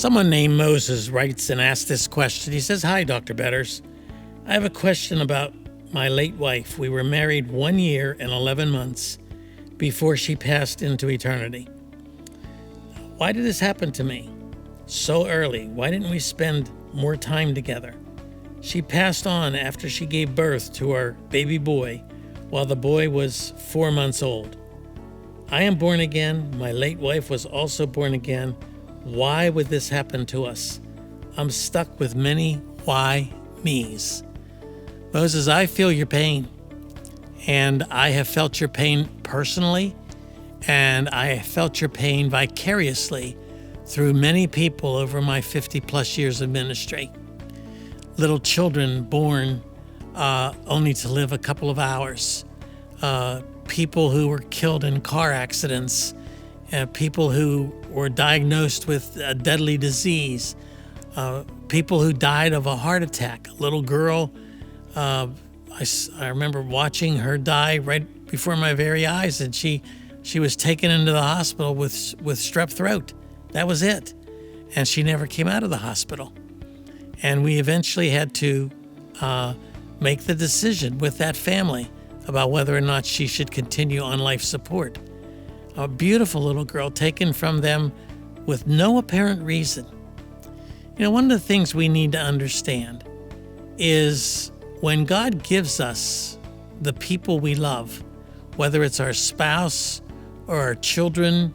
Someone named Moses writes and asks this question. He says, "Hi, Dr. Betters. I have a question about my late wife. We were married 1 year and 11 months before she passed into eternity. Why did this happen to me so early? Why didn't we spend more time together? She passed on after she gave birth to our baby boy while the boy was 4 months old. I am born again. My late wife was also born again. Why would this happen to us? I'm stuck with many why me's." Moses, I feel your pain, and I have felt your pain personally, and I have felt your pain vicariously through many people over my 50 plus years of ministry. Little children born only to live a couple of hours, people who were killed in car accidents, people who were diagnosed with a deadly disease, people who died of a heart attack. A little girl, I remember watching her die right before my very eyes, and she was taken into the hospital with strep throat. That was it. And she never came out of the hospital. And we eventually had to make the decision with that family about whether or not she should continue on life support. A beautiful little girl taken from them with no apparent reason. You know, one of the things we need to understand is when God gives us the people we love, whether it's our spouse or our children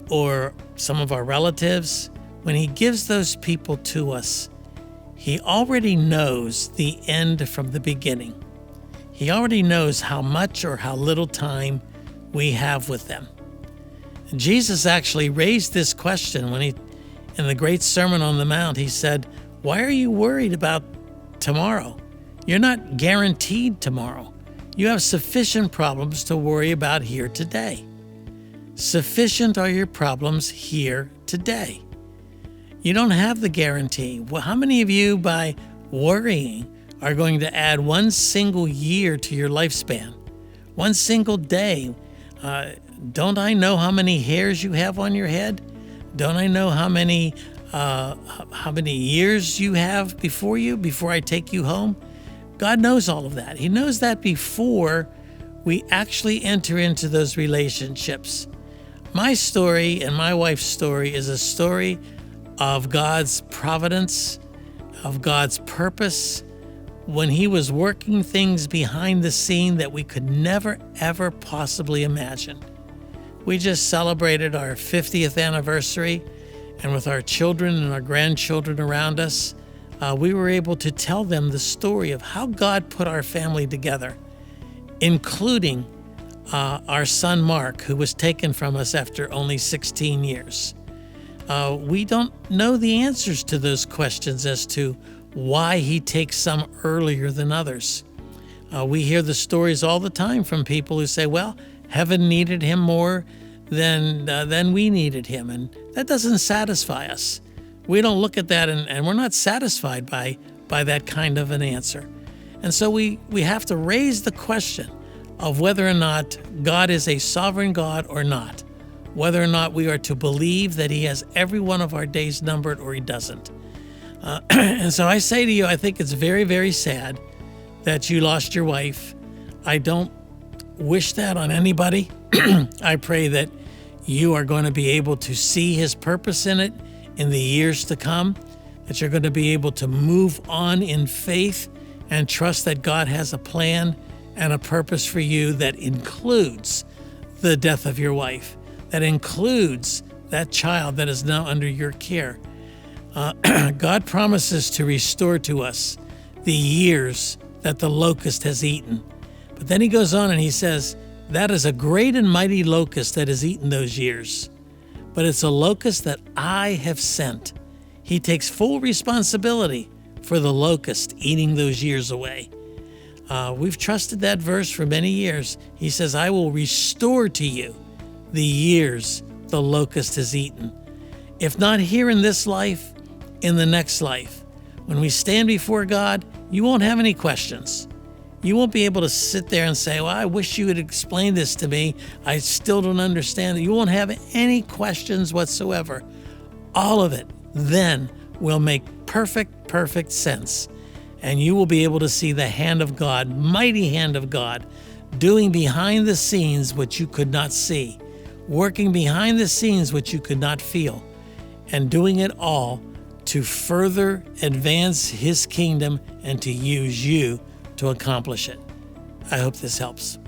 or some of our relatives, when He gives those people to us, He already knows the end from the beginning. He already knows how much or how little time we have with them. And Jesus actually raised this question when in the great Sermon on the Mount, He said, "Why are you worried about tomorrow? You're not guaranteed tomorrow. You have sufficient problems to worry about here today. Sufficient are your problems here today." You don't have the guarantee. Well, how many of you, by worrying, are going to add one single year to your lifespan? One single day? Don't I know how many hairs you have on your head? Don't I know how many years you have before I take you home? God knows all of that. He knows that before we actually enter into those relationships. My story and my wife's story is a story of God's providence, of God's purpose, when He was working things behind the scene that we could never, ever possibly imagine. We just celebrated our 50th anniversary, and with our children and our grandchildren around us, we were able to tell them the story of how God put our family together, including our son Mark, who was taken from us after only 16 years. We don't know the answers to those questions as to why He takes some earlier than others. We hear the stories all the time from people who say, well, heaven needed him more than we needed him, and that doesn't satisfy us. We don't look at that, and we're not satisfied by that kind of an answer. And so we have to raise the question of whether or not God is a sovereign God or not, whether or not we are to believe that He has every one of our days numbered or He doesn't. And so I say to you, I think it's very, very sad that you lost your wife. I don't wish that on anybody. I pray that you are going to be able to see His purpose in it in the years to come, that you're going to be able to move on in faith and trust that God has a plan and a purpose for you that includes the death of your wife, that includes that child that is now under your care. God promises to restore to us the years that the locust has eaten. But then He goes on and He says, that is a great and mighty locust that has eaten those years. But it's a locust that I have sent. He takes full responsibility for the locust eating those years away. We've trusted that verse for many years. He says, I will restore to you the years the locust has eaten. If not here in this life, in the next life. When we stand before God, you won't have any questions. You won't be able to sit there and say, well, I wish you had explained this to me. I still don't understand it. You won't have any questions whatsoever. All of it then will make perfect sense. And you will be able to see the hand of God, mighty hand of God, doing behind the scenes what you could not see, working behind the scenes what you could not feel, and doing it all to further advance His kingdom and to use you to accomplish it. I hope this helps.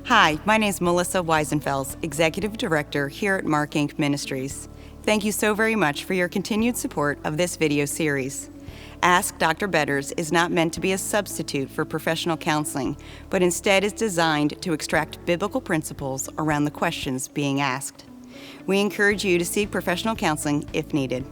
Hi, my name is Melissa Weisenfels, Executive Director here at MARKINC Ministries. Thank you so very much for your continued support of this video series. Ask Dr. Betters is not meant to be a substitute for professional counseling, but instead is designed to extract biblical principles around the questions being asked. We encourage you to seek professional counseling if needed.